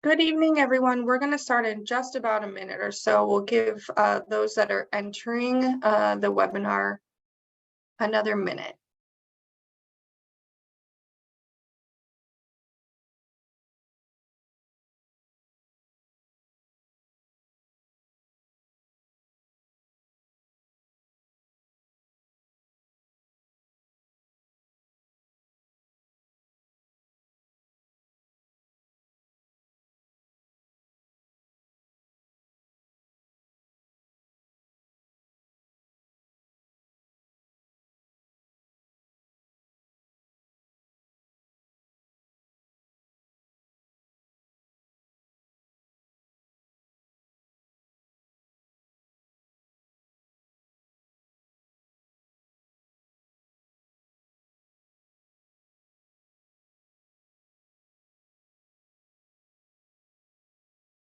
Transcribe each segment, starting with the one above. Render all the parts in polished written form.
Good evening, everyone. We're going to start in just about a minute or so. We'll give those that are entering the webinar another minute.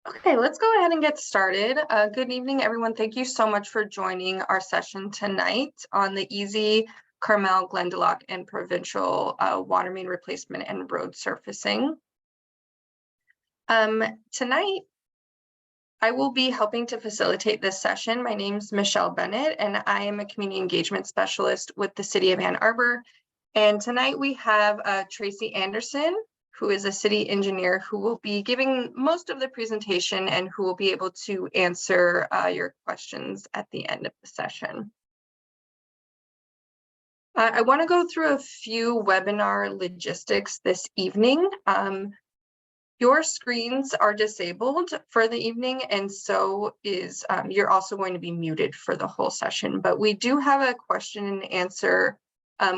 Okay, let's go ahead and get started. Good evening, everyone. Thank you so much for joining our session tonight on the Easy, Carmel, Glendaloch, and Provincial water main replacement and road surfacing. Tonight, I will be helping to facilitate this session. My name is Michelle Bennett, and I am a community engagement specialist with the City of Ann Arbor. And tonight we have Tracy Anderson, who is a city engineer who will be giving most of the presentation and who will be able to answer your questions at the end of the session. I want to go through a few webinar logistics this evening. Your screens are disabled for the evening, and so is you're also going to be muted for the whole session. But we do have a question and answer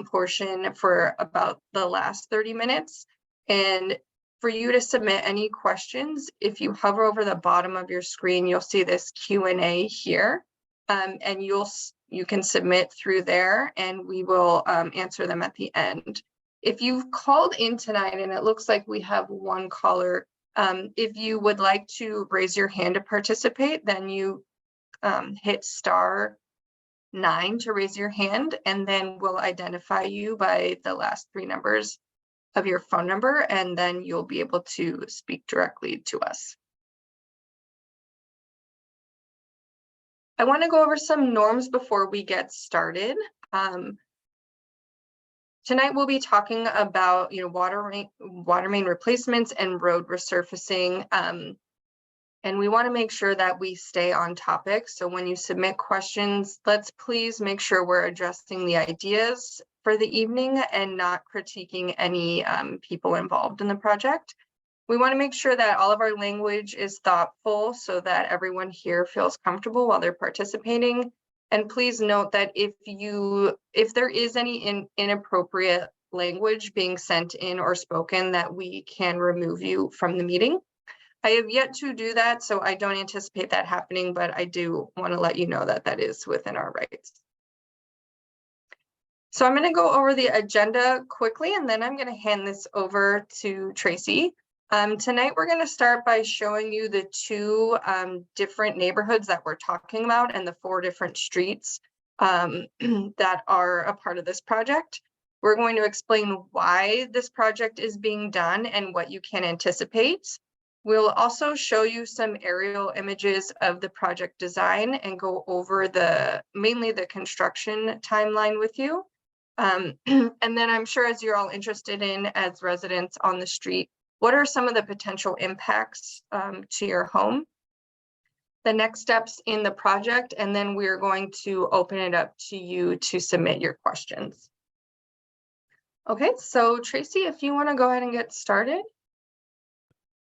portion for about the last 30 minutes. And for you to submit any questions, if you hover over the bottom of your screen, you'll see this Q&A here, and you can submit through there, and we will answer them at the end. If you've called in tonight, and it looks like we have one caller, if you would like to raise your hand to participate, then you hit *9 to raise your hand, and then we'll identify you by the last 3 numbers of your phone number, and then you'll be able to speak directly to us. I want to go over some norms before we get started. Tonight we'll be talking about water main replacements and road resurfacing, and we want to make sure that we stay on topic. So when you submit questions, let's please make sure we're addressing the ideas for the evening and not critiquing any people involved in the project. We want to make sure that all of our language is thoughtful so that everyone here feels comfortable while they're participating. And please note that if there is any inappropriate language being sent in or spoken, that we can remove you from the meeting. I have yet to do that, so I don't anticipate that happening, but I do want to let you know that that is within our rights. So I'm going to go over the agenda quickly, and then I'm going to hand this over to Tracy. Tonight, we're going to start by showing you the 2 different neighborhoods that we're talking about and the 4 different streets that are a part of this project. We're going to explain why this project is being done and what you can anticipate. We'll also show you some aerial images of the project design and go over mainly the construction timeline with you. And then I'm sure, as you're all interested in as residents on the street, what are some of the potential impacts to your home, the next steps in the project, and then we're going to open it up to you to submit your questions. Okay, so Tracy, if you want to go ahead and get started.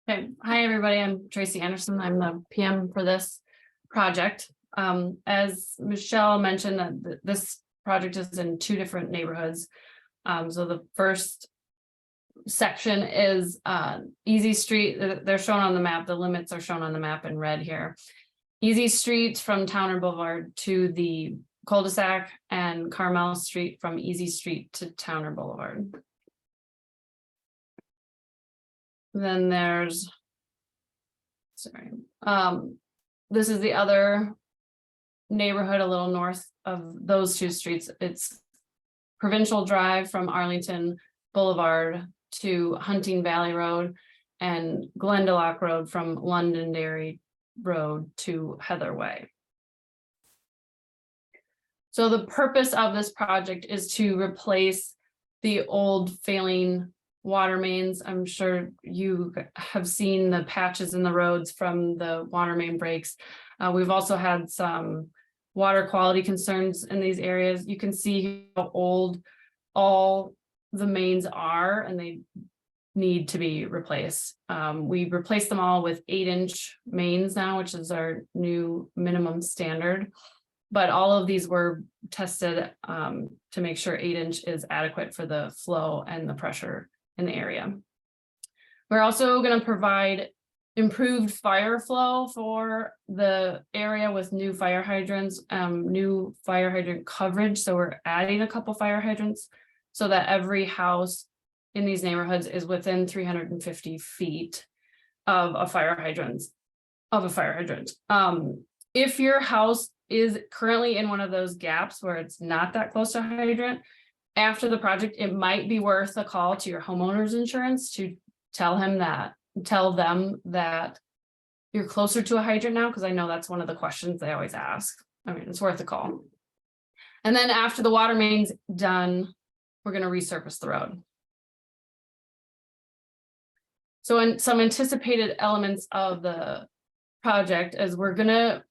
Okay, hi everybody, I'm Tracy Anderson. I'm the PM for this project. As Michelle mentioned, this project is in 2 different neighborhoods. So the first section is Easy Street. They're shown on the map. The limits are shown on the map in red here. Easy Street from Towner Boulevard to the cul-de-sac, and Carmel Street from Easy Street to Towner Boulevard. Then there's, this is the other neighborhood a little north of those 2 streets. It's Provincial Drive from Arlington Boulevard to Hunting Valley Road, and Glendaloch Road from Londonderry Road to Heather Way. So the purpose of this project is to replace the old failing water mains. I'm sure you have seen the patches in the roads from the water main breaks. We've also had some water quality concerns in these areas. You can see how old all the mains are, and they need to be replaced. We replaced them all with 8-inch mains now, which is our new minimum standard. But all of these were tested to make sure 8-inch is adequate for the flow and the pressure in the area. We're also going to provide improved fire flow for the area with new fire hydrants, new fire hydrant coverage. So we're adding a couple fire hydrants so that every house in these neighborhoods is within 350 feet of a fire hydrant. If your house is currently in one of those gaps where it's not that close to a hydrant, after the project, it might be worth a call to your homeowner's insurance to tell them that you're closer to a hydrant now, because I know that's one of the questions they always ask. I mean, it's worth a call. And then after the water main's done, we're going to resurface the road. So in some anticipated elements of the project is we're going to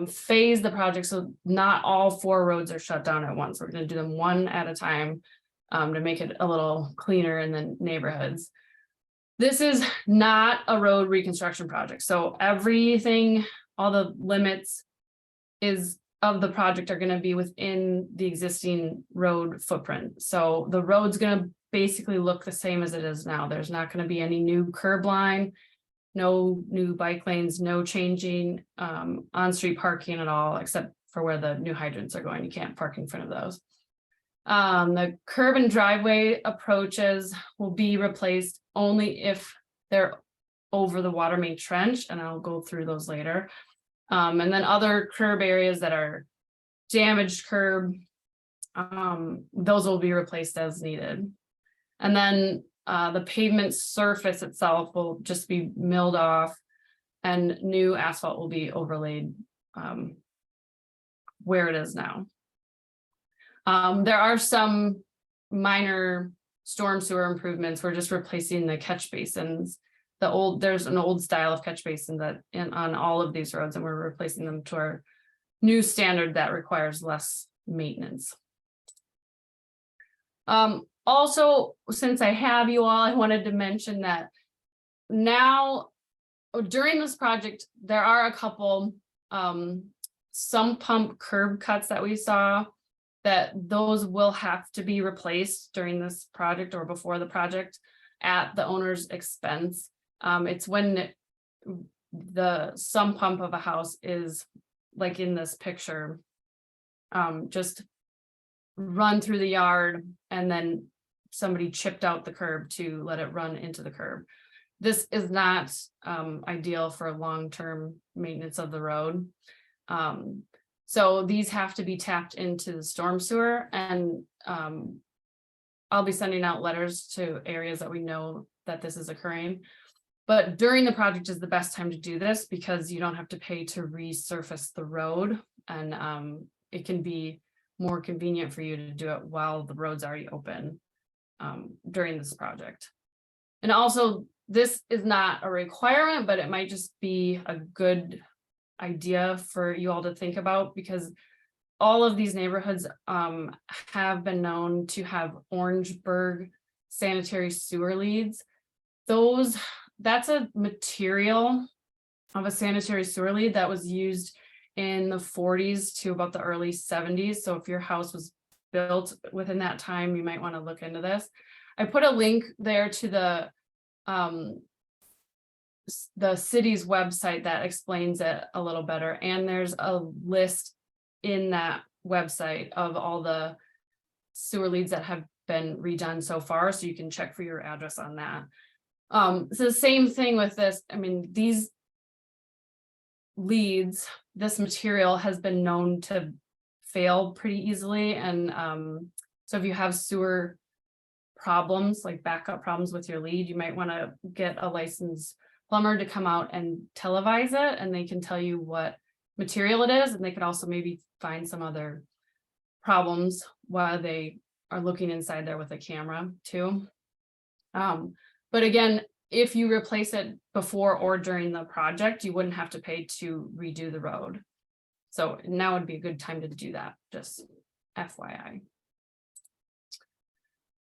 phase the project so not all 4 roads are shut down at once. We're going to do them one at a time to make it a little cleaner in the neighborhoods. This is not a road reconstruction project. So everything, all the limits of the project are going to be within the existing road footprint. So the road's going to basically look the same as it is now. There's not going to be any new curb line, no new bike lanes, no changing on-street parking at all, except for where the new hydrants are going. You can't park in front of those. The curb and driveway approaches will be replaced only if they're over the water main trench, and I'll go through those later. And then other curb areas that are damaged curb, those will be replaced as needed. And then the pavement surface itself will just be milled off and new asphalt will be overlaid where it is now. There are some minor storm sewer improvements. We're just replacing the catch basins. There's an old style of catch basin on all of these roads, and we're replacing them to our new standard that requires less maintenance. Also, since I have you all, I wanted to mention that now during this project, there are a couple sump pump curb cuts that we saw that those will have to be replaced during this project or before the project at the owner's expense. It's when the sump pump of a house is like in this picture, just run through the yard and then somebody chipped out the curb to let it run into the curb. This is not ideal for long-term maintenance of the road. So these have to be tapped into the storm sewer, and I'll be sending out letters to areas that we know that this is occurring. But during the project is the best time to do this because you don't have to pay to resurface the road, and it can be more convenient for you to do it while the road's already open during this project. And also, this is not a requirement, but it might just be a good idea for you all to think about, because all of these neighborhoods have been known to have Orangeburg sanitary sewer leads. That's a material of a sanitary sewer lead that was used in the 40s to about the early 70s. So if your house was built within that time, you might want to look into this. I put a link there to the city's website that explains it a little better. And there's a list in that website of all the sewer leads that have been redone so far. So you can check for your address on that. So the same thing with this. I mean, these leads, this material has been known to fail pretty easily. And so if you have sewer problems, like backup problems with your lead, you might want to get a licensed plumber to come out and televise it, and they can tell you what material it is, and they can also maybe find some other problems while they are looking inside there with a camera too. But again, if you replace it before or during the project, you wouldn't have to pay to redo the road. So now would be a good time to do that, just FYI.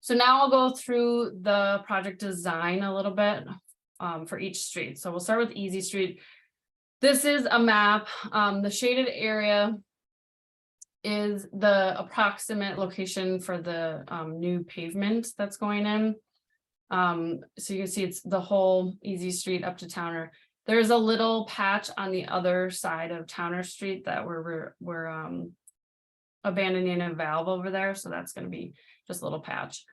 So now I'll go through the project design a little bit for each street. So we'll start with Easy Street. This is a map. The shaded area is the approximate location for the new pavement that's going in. So you can see it's the whole Easy Street up to Towner. There's a little patch on the other side of Towner Street that we're abandoning a valve over there. So that's going to be just a little patch.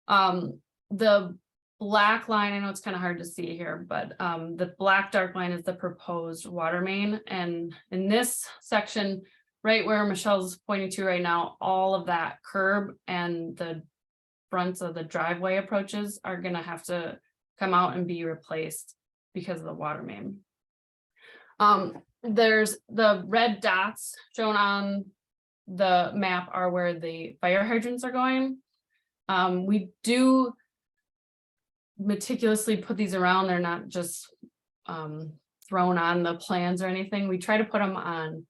The black line, I know it's kind of hard to see here, but the black dark line is the proposed water main. And in this section, right where Michelle's pointing to right now, all of that curb and the fronts of the driveway approaches are going to have to come out and be replaced because of the water main. There's the red dots shown on the map are where the fire hydrants are going. We do meticulously put these around. They're not just thrown on the plans or anything. We try to put them on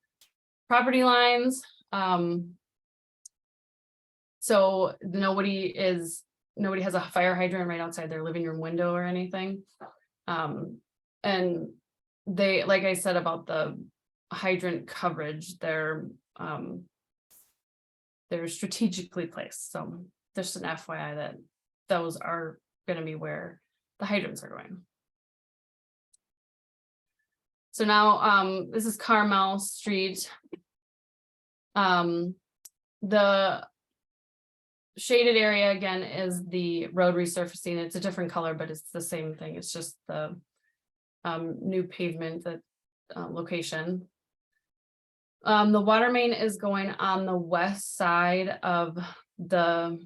property lines. So nobody has a fire hydrant right outside their living room window or anything. And they, like I said about the hydrant coverage, they're strategically placed. So just an FYI that those are going to be where the hydrants are going. So now this is Carmel Street. The shaded area again is the road resurfacing. It's a different color, but it's the same thing. It's just the new pavement, that location. The water main is going on the west side of the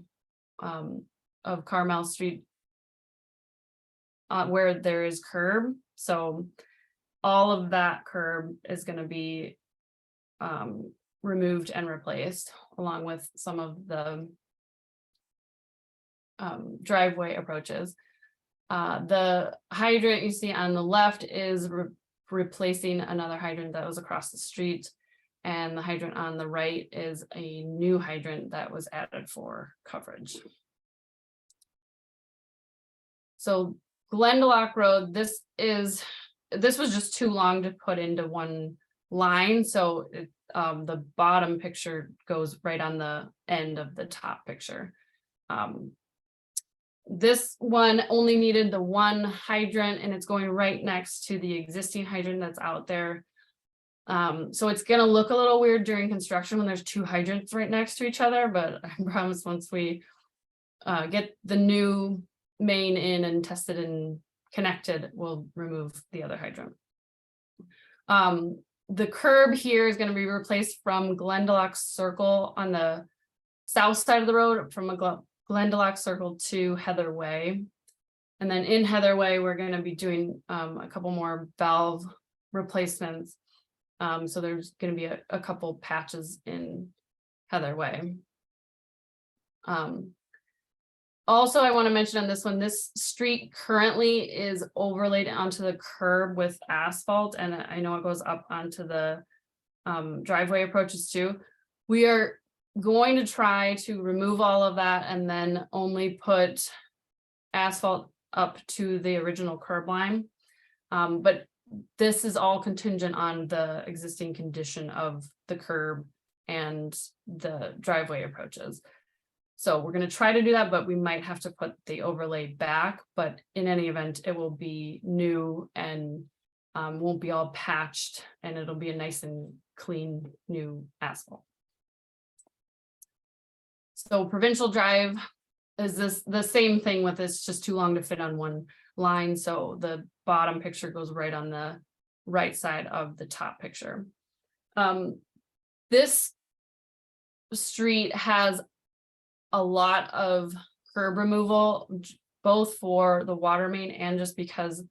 of Carmel Street, where there is curb. So all of that curb is going to be removed and replaced, along with some of the driveway approaches. The hydrant you see on the left is replacing another hydrant that was across the street, and the hydrant on the right is a new hydrant that was added for coverage. So Glendaloch Road, this was just too long to put into one line, so the bottom picture goes right on the end of the top picture. This one only needed the one hydrant, and it's going right next to the existing hydrant that's out there. So it's going to look a little weird during construction when there's two hydrants right next to each other, but I promise once we get the new main in and tested and connected, we'll remove the other hydrant. The curb here is going to be replaced from Glendaloch Circle on the south side of the road, from a Glendaloch Circle to Heather Way. And then in Heather Way, we're going to be doing a couple more valve replacements. So there's going to be a couple patches in Heather Way. Also, I want to mention on this one, this street currently is overlaid onto the curb with asphalt, and I know it goes up onto the driveway approaches too. We are going to try to remove all of that and then only put asphalt up to the original curb line. But this is all contingent on the existing condition of the curb and the driveway approaches. So we're going to try to do that, but we might have to put the overlay back. But in any event, it will be new and won't be all patched, and it'll be a nice and clean new asphalt. So Provincial Drive is the same thing with this, just too long to fit on one line. So the bottom picture goes right on the right side of the top picture. This street has a lot of curb removal, both for the water main and just because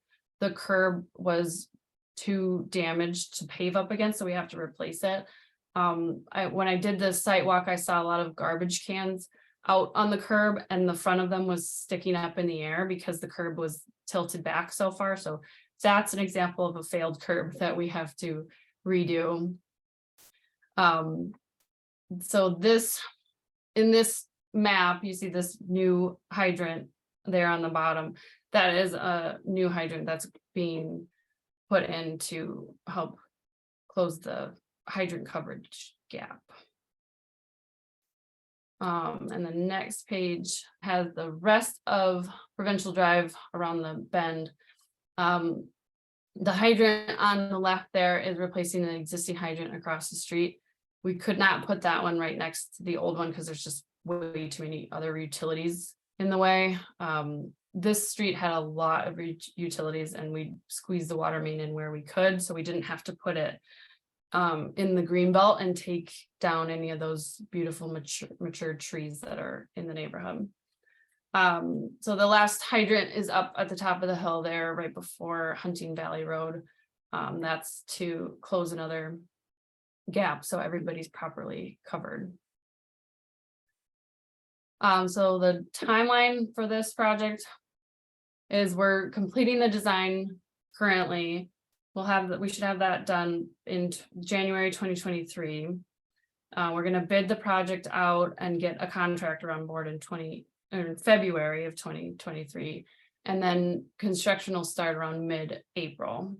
the curb was too damaged to pave up against, so we have to replace it. When I did the site walk, I saw a lot of garbage cans out on the curb, and the front of them was sticking up in the air because the curb was tilted back so far. So that's an example of a failed curb that we have to redo. So this, in this map, you see this new hydrant there on the bottom. That is a new hydrant that's being put in to help close the hydrant coverage gap. And the next page has the rest of Provincial Drive around the bend. The hydrant on the left there is replacing an existing hydrant across the street. We could not put that one right next to the old one because there's just way too many other utilities in the way. This street had a lot of utilities, and we squeezed the water main in where we could, so we didn't have to put it in the green belt and take down any of those beautiful mature trees that are in the neighborhood. So the last hydrant is up at the top of the hill there, right before Hunting Valley Road. That's to close another gap so everybody's properly covered. So the timeline for this project is we're completing the design currently. We should have that done in January 2023. We're going to bid the project out and get a contractor on board in February of 2023, and then construction will start around mid-April.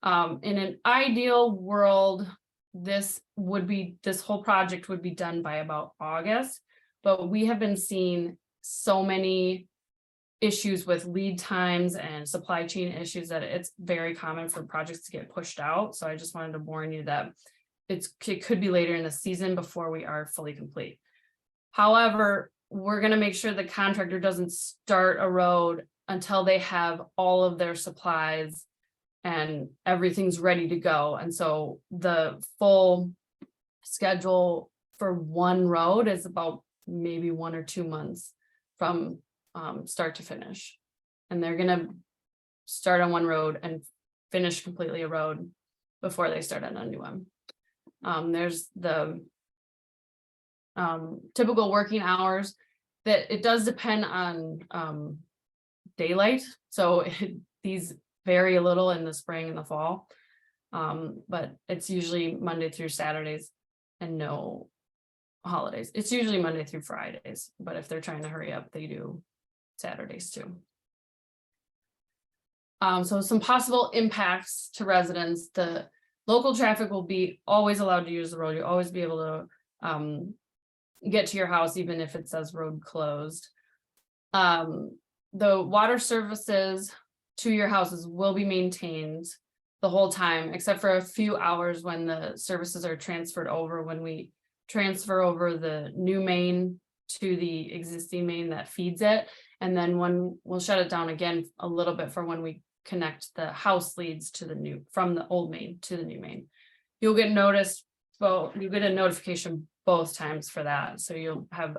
In an ideal world, this whole project would be done by about August, but we have been seeing so many issues with lead times and supply chain issues that it's very common for projects to get pushed out. So I just wanted to warn you that it could be later in the season before we are fully complete. However, we're going to make sure the contractor doesn't start a road until they have all of their supplies and everything's ready to go. And so the full schedule for one road is about maybe 1 or 2 months from start to finish. And they're going to start on one road and finish completely a road before they start on a new one. There's the typical working hours that it does depend on daylight. So these vary a little in the spring and the fall, but it's usually Monday through Saturdays and no holidays. It's usually Monday through Fridays, but if they're trying to hurry up, they do Saturdays too. So some possible impacts to residents: the local traffic will be always allowed to use the road. You'll always be able to get to your house, even if it says road closed. The water services to your houses will be maintained the whole time, except for a few hours when the services are transferred over. When we transfer over the new main to the existing main that feeds it, and then when we'll shut it down again a little bit for when we connect the house leads to the new, from the old main to the new main. You'll get noticed, well, you get a notification both times for that. So you'll have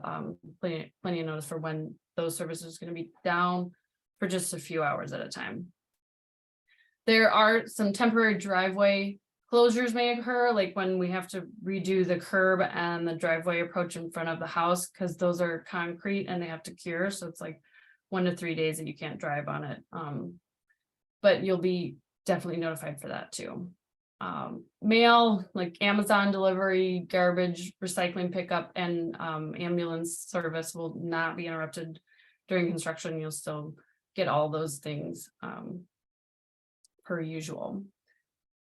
plenty of notice for when those services are going to be down for just a few hours at a time. There are some temporary driveway closures may occur, like when we have to redo the curb and the driveway approach in front of the house, because those are concrete and they have to cure. So it's like 1 to 3 days that you can't drive on it. But you'll be definitely notified for that too. Mail, like Amazon delivery, garbage, recycling pickup, and ambulance service will not be interrupted during construction. You'll still get all those things per usual.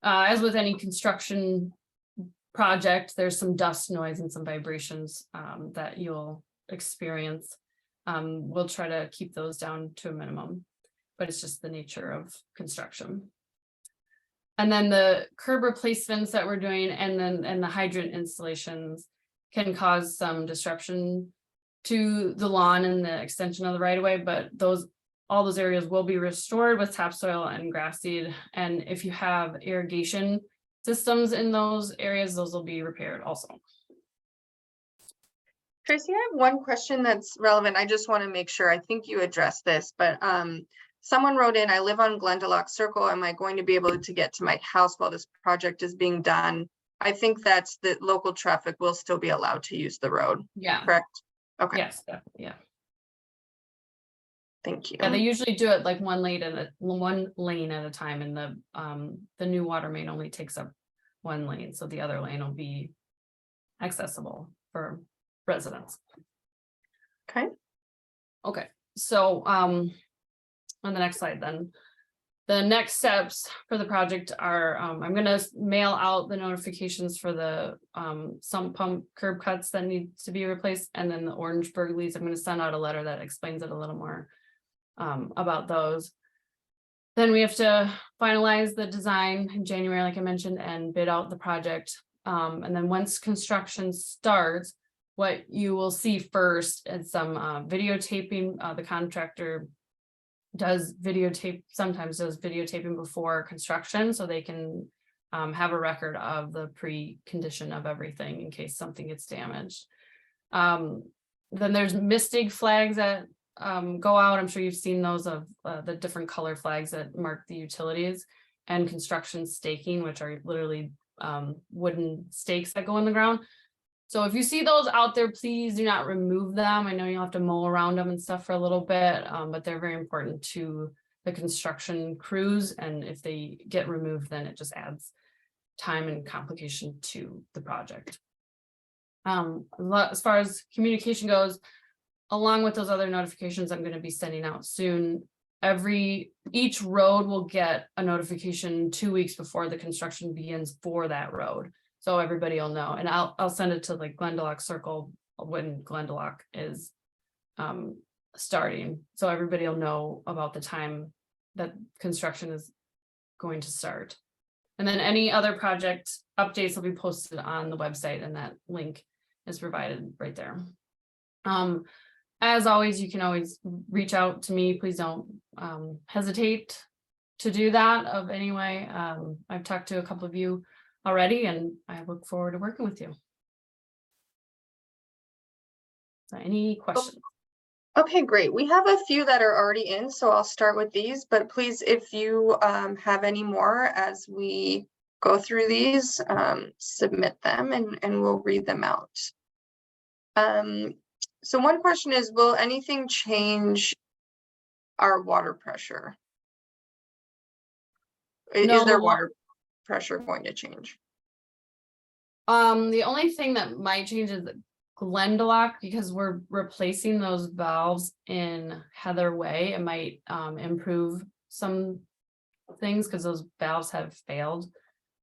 As with any construction project, there's some dust, noise, and some vibrations that you'll experience. We'll try to keep those down to a minimum, but it's just the nature of construction. And then the curb replacements that we're doing and the hydrant installations can cause some disruption to the lawn and the extension of the right of way, but all those areas will be restored with topsoil and grass seed. And if you have irrigation systems in those areas, those will be repaired also. Tracy, I have one question that's relevant. I just want to make sure. I think you addressed this, but someone wrote in, I live on Glendaloch Circle. Am I going to be able to get to my house while this project is being done? I think that's the local traffic will still be allowed to use the road, Yeah, correct? Okay, yes, yeah. thank you. Yeah, they usually do it like one lane at a time, and the new water main only takes up one lane, so the other lane will be accessible for residents. Okay. Okay, so on the next slide then. The next steps for the project are I'm gonna mail out the notifications for the sump pump curb cuts that need to be replaced, and then the orange burgleys, I'm gonna send out a letter that explains it a little more about those. Then we have to finalize the design in January, like I mentioned, and bid out the project. And then once construction starts, what you will see first is some videotaping. The contractor sometimes does videotaping before construction, so they can have a record of the pre-condition of everything in case something gets damaged. Then there's mistig flags that go out. I'm sure you've seen those of the different color flags that mark the utilities, and construction staking, which are literally wooden stakes that go in the ground. So if you see those out there, please do not remove them. I know you'll have to mow around them and stuff for a little bit, but they're very important to the construction crews. And if they get removed, then it just adds time and complication to the project. As far as communication goes, along with those other notifications I'm going to be sending out soon, each road will get a notification 2 weeks before the construction begins for that road. So everybody will know, and I'll send it to like Glendaloch Circle when Glendaloch is starting. So everybody will know about the time that construction is going to start. And then any other project updates will be posted on the website, and that link is provided right there. As always, you can always reach out to me. Please don't hesitate to do that of any way. I've talked to a couple of you already, and I look forward to working with you. So any questions? Okay, great. We have a few that are already in, so I'll start with these, but please, if you have any more as we go through these, submit them and we'll read them out. So one question is, will anything change our water pressure? No. Is their water pressure going to change? The only thing that might change is Glendaloch, because we're replacing those valves in Heather Way. It might improve some things because those valves have failed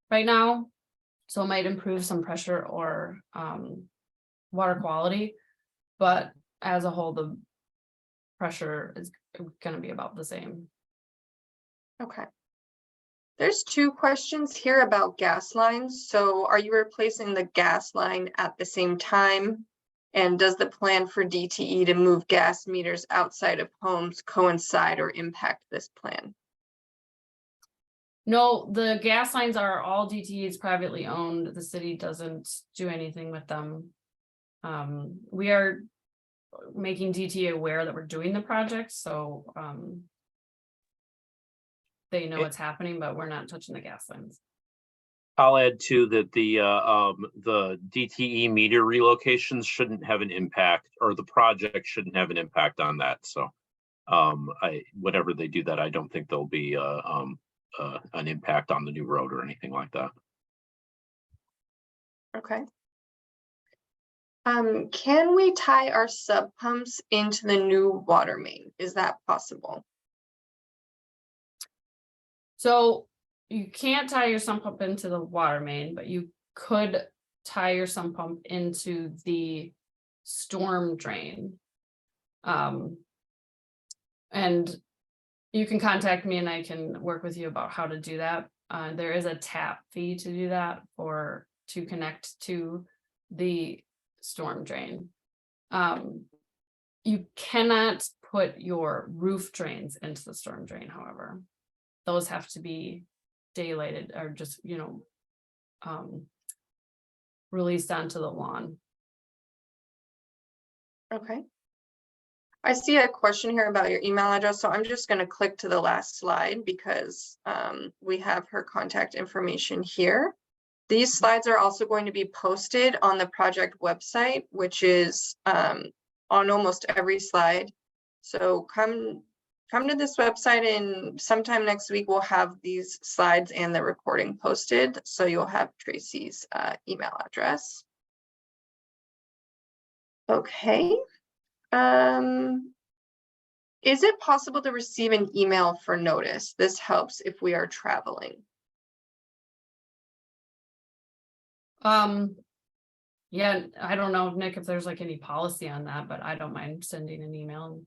right now. So it might improve some pressure or water quality, but as a whole, the pressure is going to be about the same. Okay. There's two questions here about gas lines. So are you replacing the gas line at the same time? And does the plan for DTE to move gas meters outside of homes coincide or impact this plan? No, the gas lines are all DTEs privately owned. The city doesn't do anything with them. We are making DTE aware that we're doing the project, so they know what's happening, but we're not touching the gas lines. I'll add too that the DTE meter relocations shouldn't have an impact, or the project shouldn't have an impact on that. So whatever they do that, I don't think there'll be an impact on the new road or anything like that. Okay. Can we tie our sub pumps into the new water main? Is that possible? So you can't tie your sump pump into the water main, but you could tie your sump pump into the storm drain. And you can contact me and I can work with you about how to do that. There is a tap fee to do that, or to connect to the storm drain. You cannot put your roof drains into the storm drain, however. Those have to be daylighted or just, released onto the lawn. Okay. I see a question here about your email address, so I'm just going to click to the last slide because we have her contact information here. These slides are also going to be posted on the project website, which is on almost every slide. So come to this website, and sometime next week we'll have these slides and the recording posted, so you'll have Tracy's email address. Okay. Is it possible to receive an email for notice? This helps if we are traveling. Yeah, I don't know, Nick, if there's like any policy on that, but I don't mind sending an email.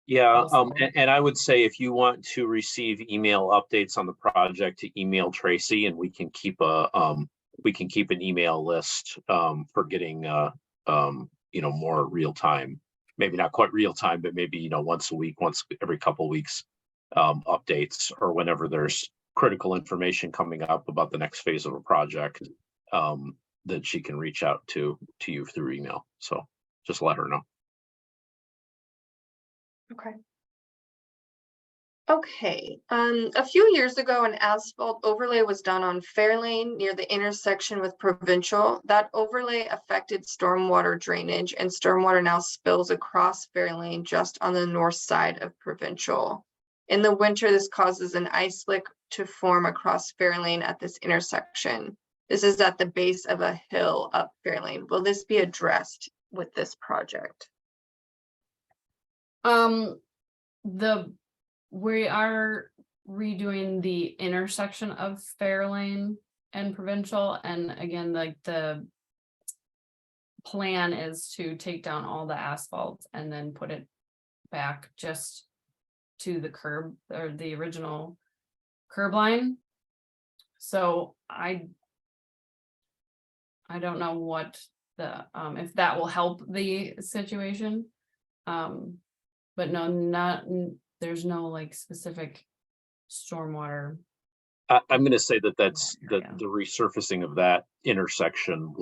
Yeah, Also. and I would say if you want to receive email updates on the project, to email Tracy, and we can keep an email list for getting more real time. Maybe not quite real time, but maybe once a week, once every couple of weeks, updates, or whenever there's critical information coming up about the next phase of a project, that she can reach out to you through email. So just let her know. Okay. Okay. A few years ago, an asphalt overlay was done on Fairlane near the intersection with Provincial. That overlay affected stormwater drainage, and stormwater now spills across Fairlane just on the north side of Provincial. In the winter, this causes an ice slick to form across Fairlane at this intersection. This is at the base of a hill up Fairlane. Will this be addressed with this project? We are redoing the intersection of Fairlane and Provincial, and again, like the plan is to take down all the asphalt and then put it back just to the curb, or the original curb line. So I don't know what the if that will help the situation, but no, there's no like specific stormwater. I'm going to say that's Yeah. the resurfacing of that intersection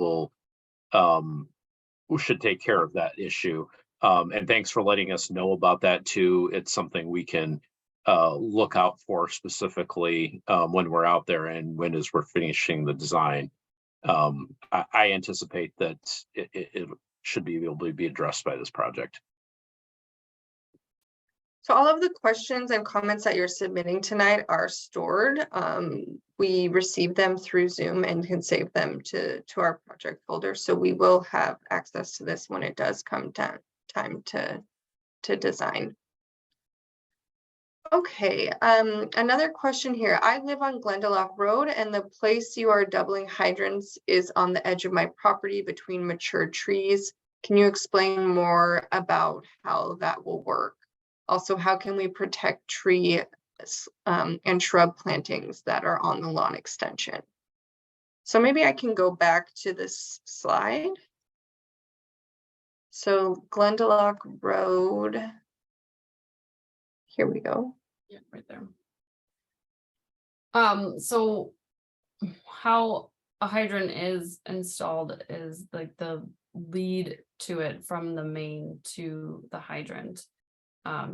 should take care of that issue. And thanks for letting us know about that too. It's something we can look out for specifically when we're out there and as we're finishing the design. I anticipate that it should be able to be addressed by this project. So all of the questions and comments that you're submitting tonight are stored. We receive them through Zoom and can save them to our project folder. So we will have access to this when it does come down time to design. Okay, another question here. I live on Glendaloch Road, and the place you are doubling hydrants is on the edge of my property between mature trees. Can you explain more about how that will work? Also, how can we protect tree and shrub plantings that are on the lawn extension? So maybe I can go back to this slide. So Glendaloch Road. Here we go. Yeah, right there. So how a hydrant is installed is like the lead to it from the main to the hydrant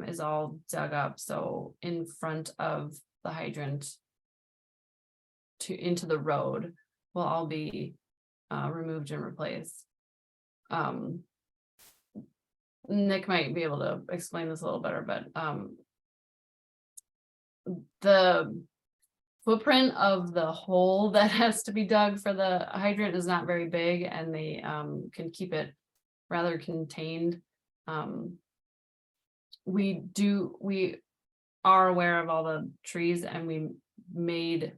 is all dug up. So in front of the hydrant into the road will all be removed and replaced. Nick might be able to explain this a little better, but the footprint of the hole that has to be dug for the hydrant is not very big, and they can keep it rather contained. We are aware of all the trees, and we made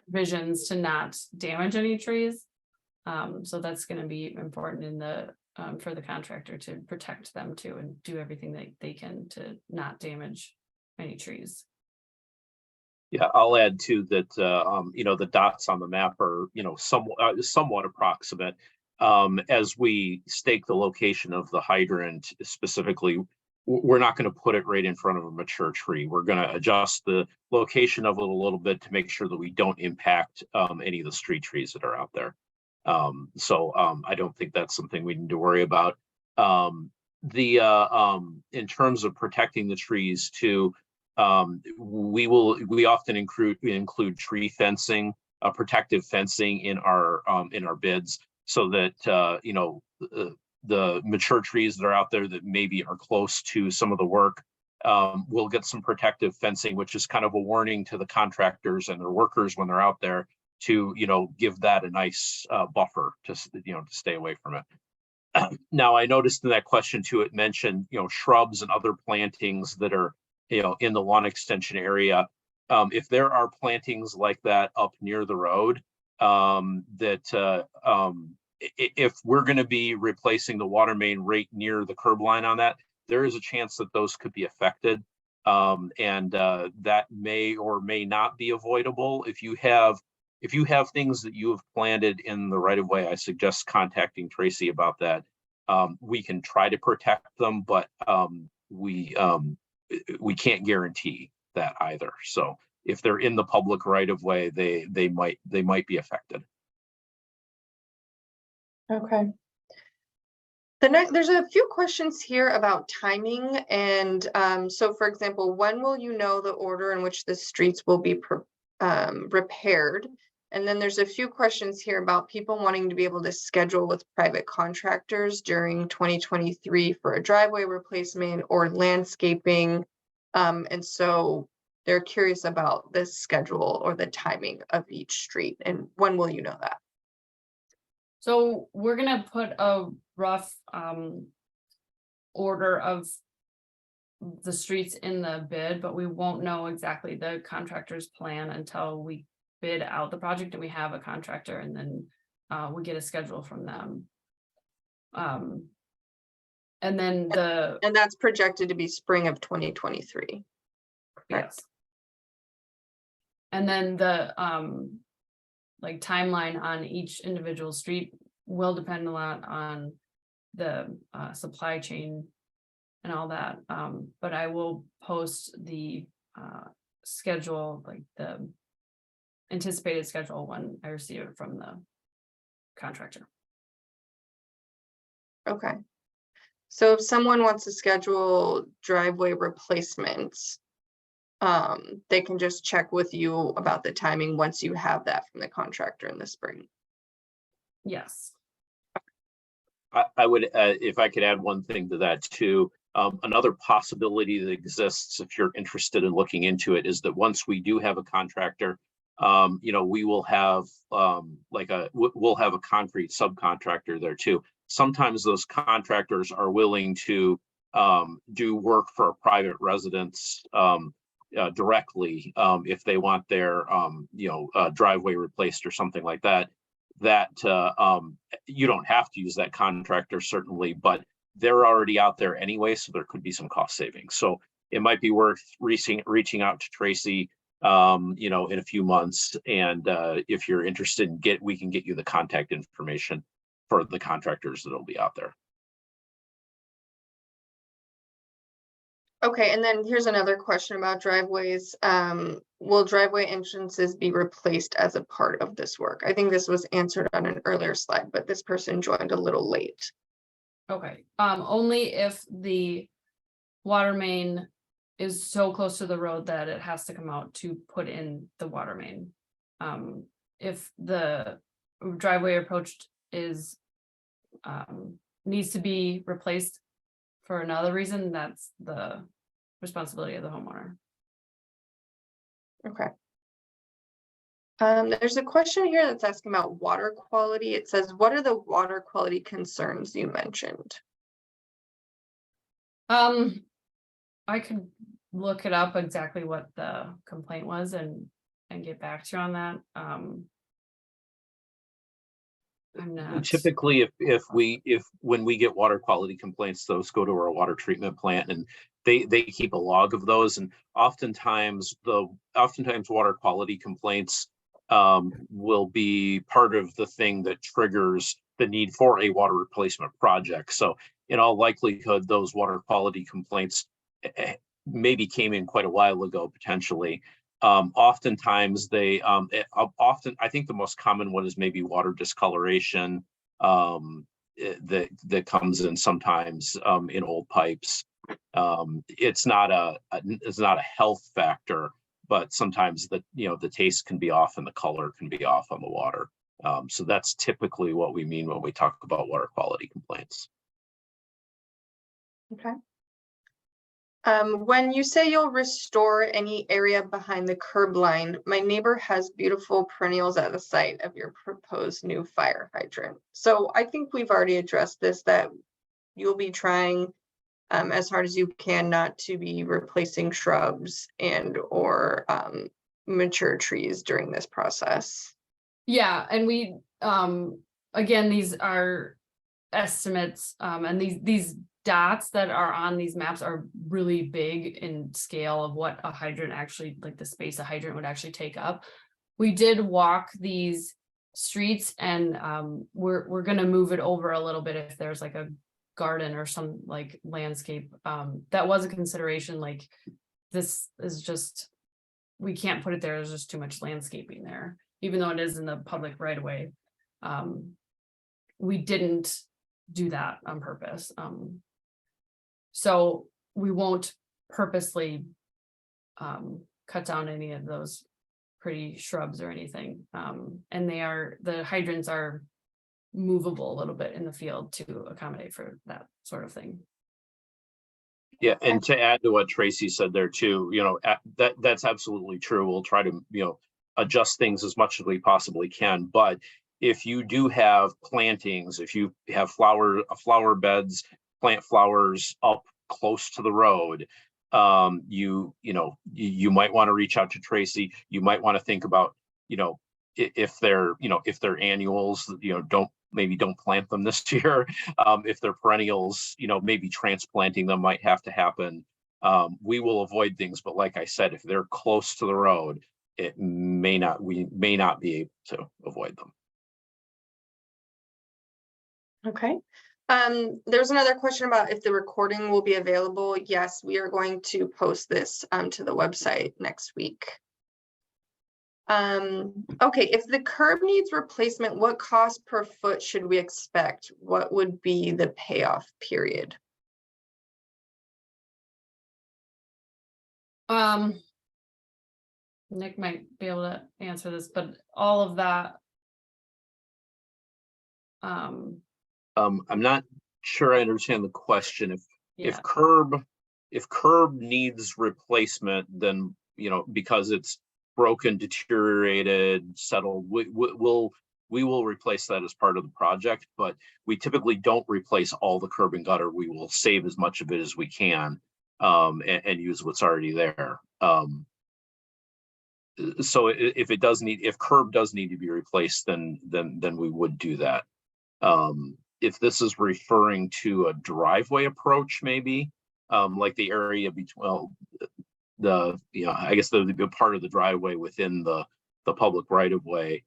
provisions to not damage any trees. So that's going to be important in the for the contractor to protect them too, and do everything that they can to not damage any trees. Yeah, I'll add too that the dots on the map are somewhat approximate. As we stake the location of the hydrant specifically, we're not going to put it right in front of a mature tree. We're going to adjust the location of it a little bit to make sure that we don't impact any of the street trees that are out there. I don't think that's something we need to worry about. In terms of protecting the trees too, we often include tree fencing, protective fencing in our bids, so that the mature trees that are out there that maybe are close to some of the work will get some protective fencing, which is kind of a warning to the contractors and their workers when they're out there to give that a nice buffer to stay away from it. Now, I noticed in that question too, it mentioned shrubs and other plantings that are in the lawn extension area. If there are plantings like that up near the road, if we're going to be replacing the water main right near the curb line on that, there is a chance that those could be affected, and that may or may not be avoidable. If you have things that you have planted in the right of way, I suggest contacting Tracy about that. We can try to protect them, but we can't guarantee that either. So if they're in the public right of way, they might be affected. Okay. There's a few questions here about timing, and so for example, when will you know the order in which the streets will be repaired? And then there's a few questions here about people wanting to be able to schedule with private contractors during 2023 for a driveway replacement or landscaping. And so they're curious about the schedule or the timing of each street, and when will you know that? So we're gonna put a rough order of the streets in the bid, but we won't know exactly the contractor's plan until we bid out the project and we have a contractor, and then we get a schedule from them. And then and that's projected to be spring of 2023. Yes. And then the like timeline on each individual street will depend a lot on the supply chain and all that. But I will post the schedule, like the anticipated schedule, when I receive it from the contractor. Okay. So if someone wants to schedule driveway replacements, they can just check with you about the timing once you have that from the contractor in the spring. Yes. I would, if I could add one thing to that too, another possibility that exists if you're interested in looking into it is that once we do have a contractor, we will have we'll have a concrete subcontractor there too. Sometimes those contractors are willing to do work for a private residence directly if they want their driveway replaced or something like that. You don't have to use that contractor certainly, but they're already out there anyway, so there could be some cost savings. So it might be worth reaching out to Tracy in a few months, and if you're interested we can get you the contact information for the contractors that'll be out there. Okay, and then here's another question about driveways. Will driveway entrances be replaced as a part of this work? I think this was answered on an earlier slide, but this person joined a little late. Okay, only if the water main is so close to the road that it has to come out to put in the water main. If the driveway approach is needs to be replaced for another reason, that's the responsibility of the homeowner. Okay. There's a question here that's asking about water quality. It says, what are the water quality concerns you mentioned? I could look it up exactly what the complaint was and get back to you on that. I'm not. Typically, when we get water quality complaints, those go to our water treatment plant, and they keep a log of those. And oftentimes water quality complaints will be part of the thing that triggers the need for a water replacement project. So in all likelihood, those water quality complaints maybe came in quite a while ago, potentially. Oftentimes they, often, I think the most common one is maybe water discoloration that comes in sometimes in old pipes. It's not a health factor, but sometimes the taste can be off and the color can be off on the water. So that's typically what we mean when we talk about water quality complaints. Okay. When you say you'll restore any area behind the curb line, my neighbor has beautiful perennials at the site of your proposed new fire hydrant. So I think we've already addressed this, that you'll be trying as hard as you can not to be replacing shrubs and or mature trees during this process. Yeah, and we, again, these are estimates, and these dots that are on these maps are really big in scale of what a hydrant actually, like the space a hydrant would actually take up. We did walk these streets, and we're gonna move it over a little bit if there's like a garden or some like landscape. That was a consideration, like this is just, we can't put it there, there's just too much landscaping there, even though it is in the public right of way. We didn't do that on purpose. So we won't purposely cut down any of those pretty shrubs or anything. And the hydrants are movable a little bit in the field to accommodate for that sort of thing. Yeah, and to add to what Tracy said there too, that's absolutely true. We'll try to, adjust things as much as we possibly can. But if you do have plantings, if you have flower beds, plant flowers up close to the road, you might want to reach out to Tracy. You might want to think about, if they're annuals, don't plant them this year. If they're perennials, maybe transplanting them might have to happen. We will avoid things, but like I said, if they're close to the road, we may not be able to avoid them. Okay. There's another question about if the recording will be available. Yes, we are going to post this to the website next week. Okay, if the curb needs replacement, what cost per foot should we expect? What would be the payoff period? Nick might be able to answer this, but all of that. I'm not sure I understand the question. Yeah. If curb needs replacement, then because it's broken, deteriorated, settled, we will replace that as part of the project, but we typically don't replace all the curb and gutter. We will save as much of it as we can and use what's already there. So if curb does need to be replaced, then we would do that. If this is referring to a driveway approach, maybe like the area between I guess the part of the driveway within the public right of way.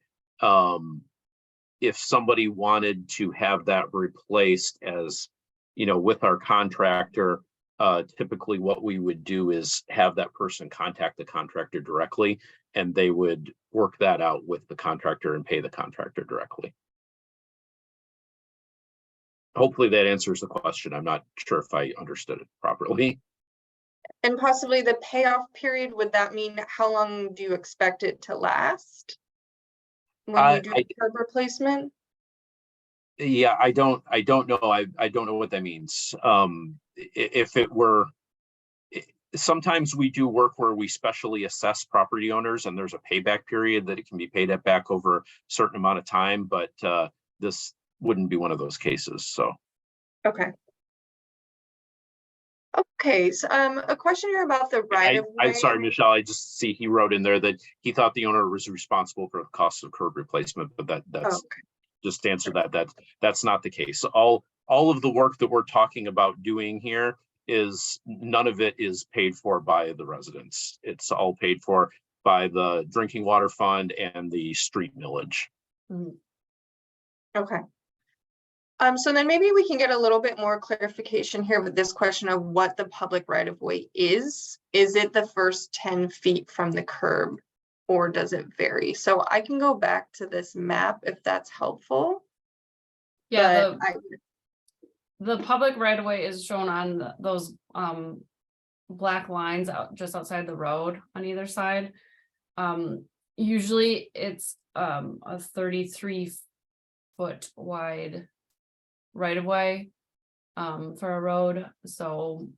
If somebody wanted to have that replaced as with our contractor, typically what we would do is have that person contact the contractor directly, and they would work that out with the contractor and pay the contractor directly. Hopefully that answers the question. I'm not sure if I understood it properly. And possibly the payoff period, would that mean how long do you expect it to last when you do the curb replacement? Yeah, I don't know. I don't know what that means. If it were, sometimes we do work where we specially assess property owners and there's a payback period that it can be paid back over a certain amount of time, but this wouldn't be one of those cases. So okay. Okay, so a question here about the right of way. I'm sorry, Michelle, I just see he wrote in there that he thought the owner was responsible for the cost of curb replacement, but that's just to answer that's not the case. All of the work that we're talking about doing here is none of it is paid for by the residents. It's all paid for by the drinking water fund and the street millage. Okay. So then maybe we can get a little bit more clarification here with this question of what the public right of way is. Is it the first 10 feet from the curb, or does it vary? So I can go back to this map if that's helpful. Yeah, But the public right of way is shown on those black lines out just outside the road on either side. Usually it's a 33-foot wide right of way for a road. So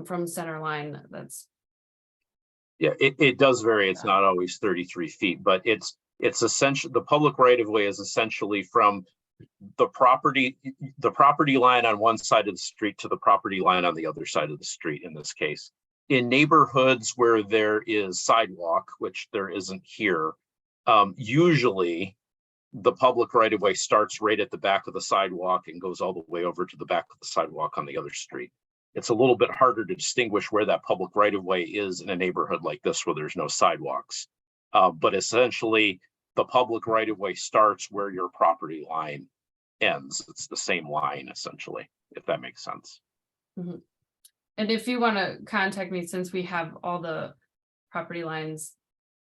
from center line, that's Yeah, it does vary. It's not always 33 feet, but it's essentially, the public right of way is essentially from the property line on one side of the street to the property line on the other side of the street in this case. In neighborhoods where there is sidewalk, which there isn't here, usually the public right of way starts right at the back of the sidewalk and goes all the way over to the back of the sidewalk on the other street. It's a little bit harder to distinguish where that public right of way is in a neighborhood like this where there's no sidewalks. But essentially, the public right of way starts where your property line ends. It's the same line essentially, if that makes sense. Mm-hmm. And if you want to contact me, since we have all the property lines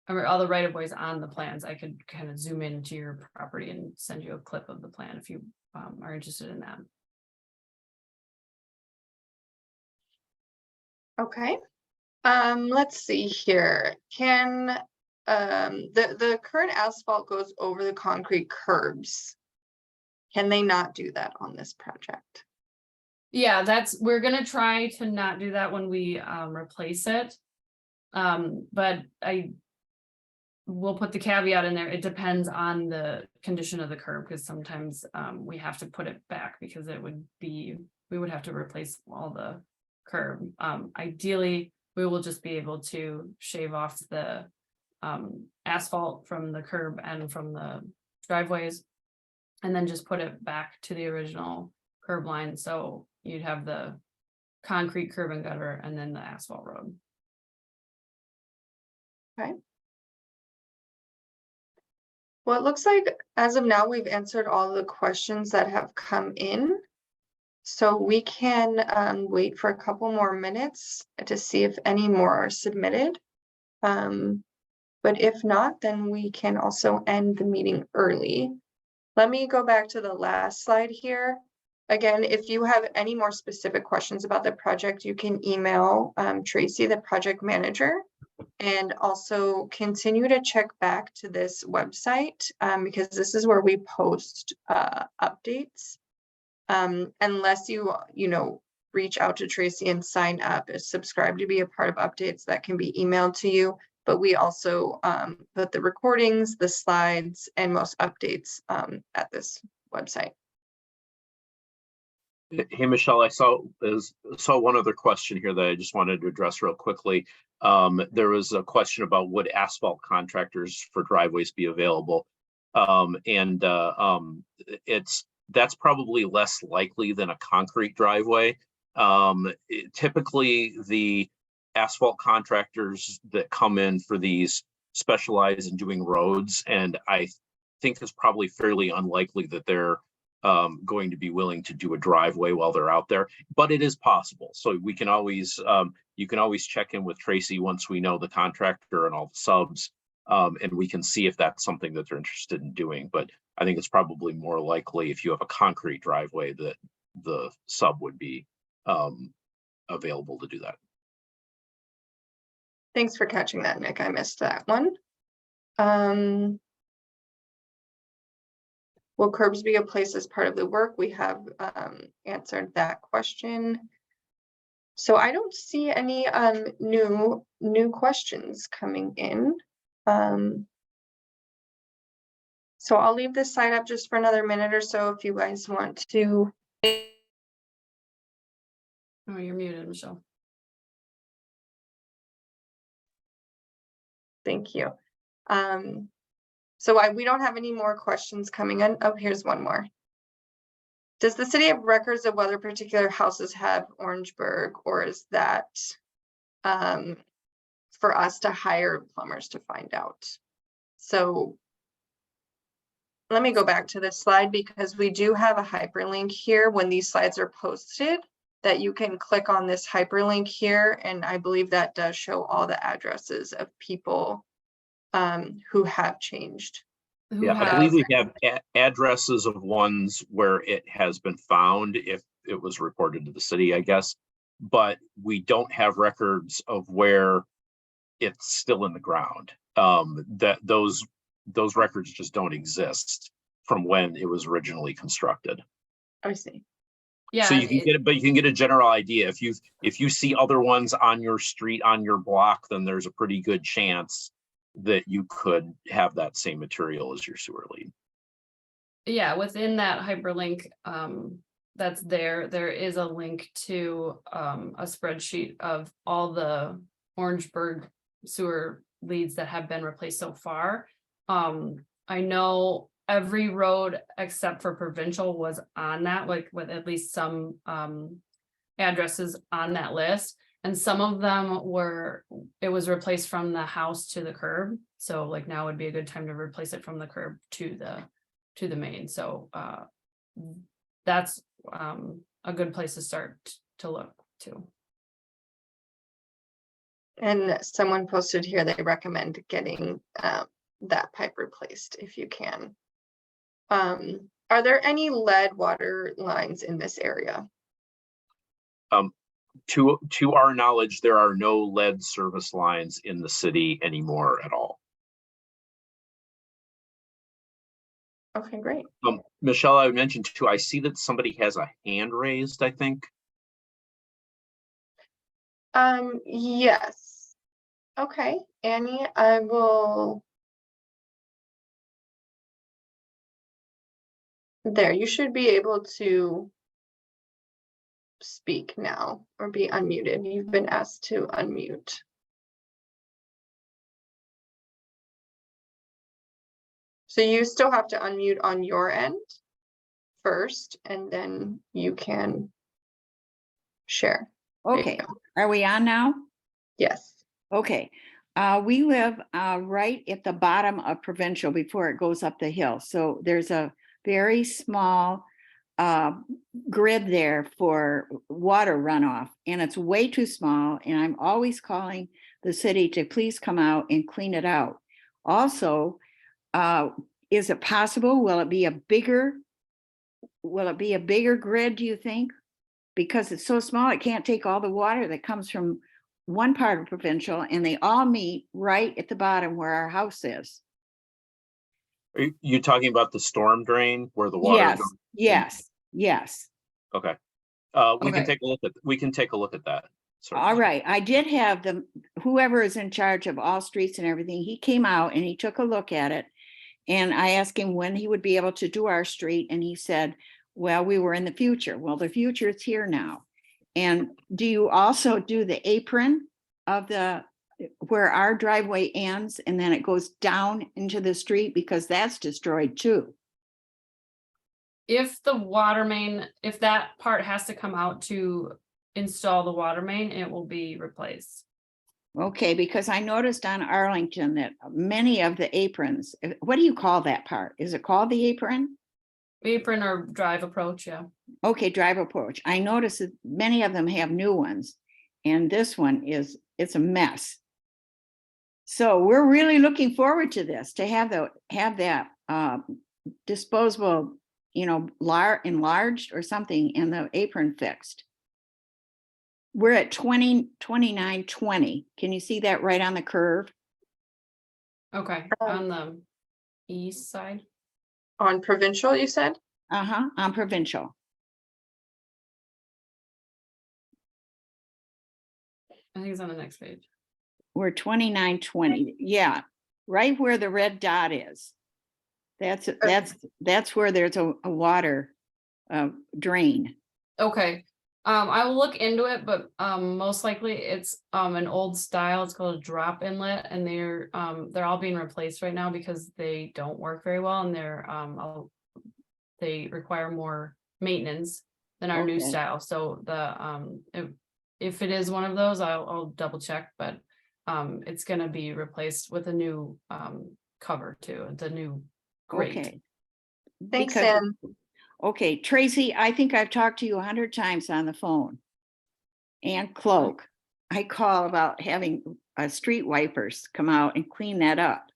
or all the right of ways on the plans, I could kind of zoom into your property and send you a clip of the plan if you are interested in that. okay. Let's see here. Can the current asphalt goes over the concrete curbs? Can they not do that on this project? Yeah, we're gonna try to not do that when we replace it. But I will put the caveat in there. It depends on the condition of the curb, because sometimes we have to put it back because we would have to replace all the curb. Ideally, we will just be able to shave off the asphalt from the curb and from the driveways, and then just put it back to the original curb line. So you'd have the concrete curb and gutter and then the asphalt road. Okay. Well, it looks like as of now, we've answered all the questions that have come in. So we can wait for a couple more minutes to see if any more are submitted. But if not, then we can also end the meeting early. Let me go back to the last slide here. Again, if you have any more specific questions about the project, you can email Tracy, the project manager, and also continue to check back to this website because this is where we post updates. Unless you reach out to Tracy and sign up, subscribe to be a part of updates that can be emailed to you. But we also put the recordings, the slides, and most updates at this website. Hey, Michelle, I saw one other question here that I just wanted to address real quickly. There was a question about would asphalt contractors for driveways be available? That's probably less likely than a concrete driveway. Typically, the asphalt contractors that come in for these specialize in doing roads, and I think it's probably fairly unlikely that they're going to be willing to do a driveway while they're out there, but it is possible. So we can always, you can always check in with Tracy once we know the contractor and all the subs, and we can see if that's something that they're interested in doing. But I think it's probably more likely if you have a concrete driveway that the sub would be available to do that. Thanks for catching that, Nick. I missed that one. Will curbs be a place as part of the work? We have answered that question. So I don't see any new questions coming in. So I'll leave this site up just for another minute or so if you guys want to. Oh, you're muted, Michelle. Thank you. So we don't have any more questions coming in. Oh, here's one more. Does the city have records of whether particular houses have Orangeburg, or is that for us to hire plumbers to find out? So let me go back to this slide because we do have a hyperlink here when these slides are posted that you can click on this hyperlink here. And I believe that does show all the addresses of people who have changed. Who Yeah, I have, believe we have addresses of ones where it has been found if it was reported to the city, I guess. But we don't have records of where it's still in the ground. That those records just don't exist from when it was originally constructed. I see. yeah, So you can get it, but you can get a general idea. If you see other ones on your street, on your block, then there's a pretty good chance that you could have that same material as your sewer lead. yeah, within that hyperlink, that's there is a link to a spreadsheet of all the Orangeburg sewer leads that have been replaced so far. I know every road except for Provincial was on that, like with at least some addresses on that list. And some of them it was replaced from the house to the curb. So like now would be a good time to replace it from the curb to the main. So that's a good place to start to look to. And someone posted here, they recommend getting that pipe replaced if you can. Are there any lead water lines in this area? To our knowledge, there are no lead service lines in the city anymore at all. Okay, great. Michelle, I mentioned too, I see that somebody has a hand raised, I think. Yes. Okay, Annie, I will. There, you should be able to speak now or be unmuted. You've been asked to unmute. So you still have to unmute on your end first, and then you can share. There you Okay, go. are we on now? Yes. Okay, we live right at the bottom of Provincial before it goes up the hill. So there's a very small grid there for water runoff, and it's way too small. And I'm always calling the city to please come out and clean it out. Also, is it possible? Will it be a bigger grid, do you think? Because it's so small, it can't take all the water that comes from one part of Provincial, and they all meet right at the bottom where our house is. Are you talking about the storm drain where the water goes? Yes. Okay. We can Okay. take a look at that. All right. I did have whoever is in charge of all streets and everything, he came out and he took a look at it. And I asked him when he would be able to do our street. And he said, well, we were in the future. Well, the future is here now. And do you also do the apron of where our driveway ends and then it goes down into the street, because that's destroyed too? If the water main, if that part has to come out to install the water main, it will be replaced. Okay, because I noticed on Arlington that many of the aprons, what do you call that part? Is it called the apron? Apron or drive approach, yeah. Okay, drive approach. I noticed that many of them have new ones, and this one it's a mess. So we're really looking forward to this, to have that disposable, enlarged or something, and the apron fixed. We're at 2920. Can you see that right on the curve? Okay, on the east side. On Provincial, you said? On Provincial. I think it's on the next page. We're 2920. Yeah, right where the red dot is. That's where there's a water drain. Okay, I will look into it, but most likely it's an old style. It's called a drop inlet, and they're all being replaced right now because they don't work very well, and they require more maintenance than our new Okay. style. So if it is one of those, I'll double check, but it's gonna be replaced with a new cover too. It's a new grate. Okay. Thanks, because- Ann. Okay, Tracy, I think I've talked to you 100 times on the phone. And Cloak, I call about having street wipers come out and clean that up.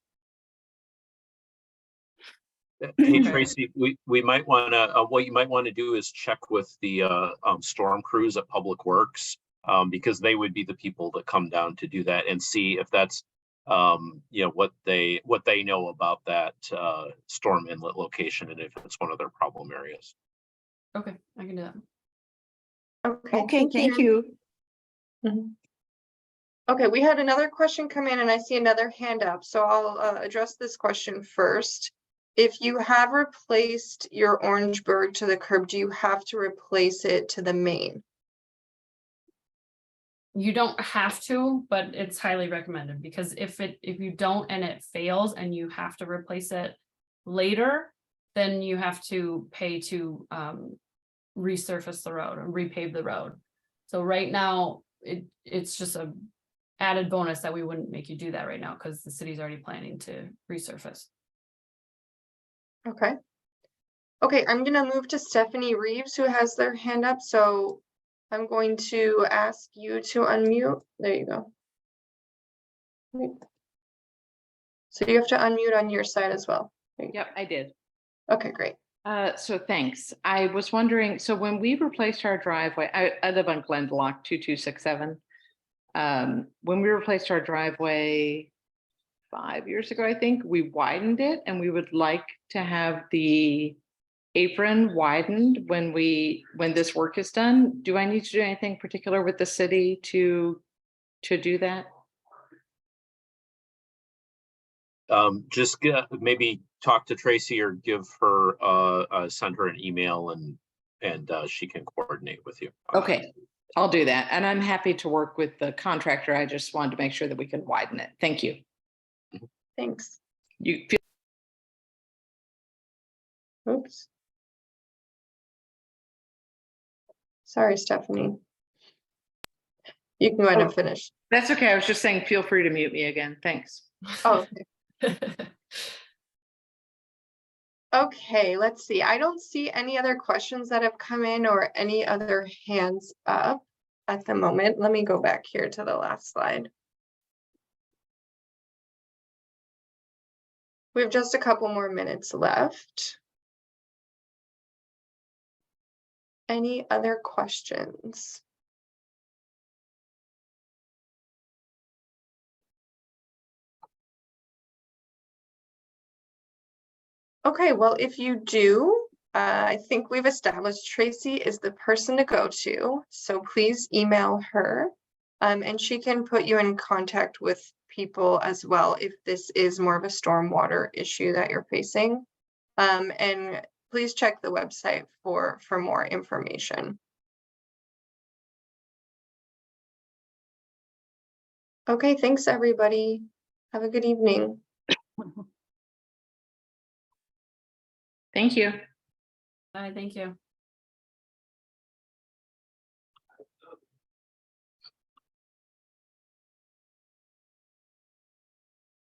Hey, Okay. Tracy, we might want to, what you might want to do is check with the storm crews at Public Works, because they would be the people that come down to do that and see if that's, you know, what they know about that storm inlet location and if it's one of their problem areas. Okay, I can do that. Okay, thank Ann. you. Mhm. Okay, we had another question come in and I see another hand up, so I'll address this question first. If you have replaced your orange bird to the curb, do you have to replace it to the main? You don't have to, but it's highly recommended, because if you don't and it fails and you have to replace it later, then you have to pay to resurface the road and repave the road. So right now, it's just a added bonus that we wouldn't make you do that right now because the city's already planning to resurface. Okay. Okay, I'm gonna move to Stephanie Reeves, who has their hand up, so I'm going to ask you to unmute. There you go. Wait. So you have to unmute on your side as well. There you Yep, I did. go. Okay, great. So thanks. I was wondering, so when we replaced our driveway, I live on Glendaloch 2267. When we replaced our driveway 5 years ago, I think, we widened it and we would like to have the apron widened when this work is done. Do I need to do anything particular with the city to do that? Just maybe talk to Tracy or give her, send her an email and she can coordinate with you. Okay, I'll do that. And I'm happy to work with the contractor. I just wanted to make sure that we can widen it. Thank you. Thanks. You feel Oops. Sorry, Stephanie. You can go ahead and Oh. finish. That's okay. I was just saying, feel free to mute me again. Thanks. Oh, okay, let's see. I don't see any other questions that have come in or any other hands up at the moment. Let me go back here to the last slide. We have just a couple more minutes left. Any other questions? Okay, well, if you do, I think we've established Tracy is the person to go to, so please email her. And she can put you in contact with people as well if this is more of a stormwater issue that you're facing. And please check the website for more information. Okay, thanks everybody. Have a good evening. Thank you. Thank you.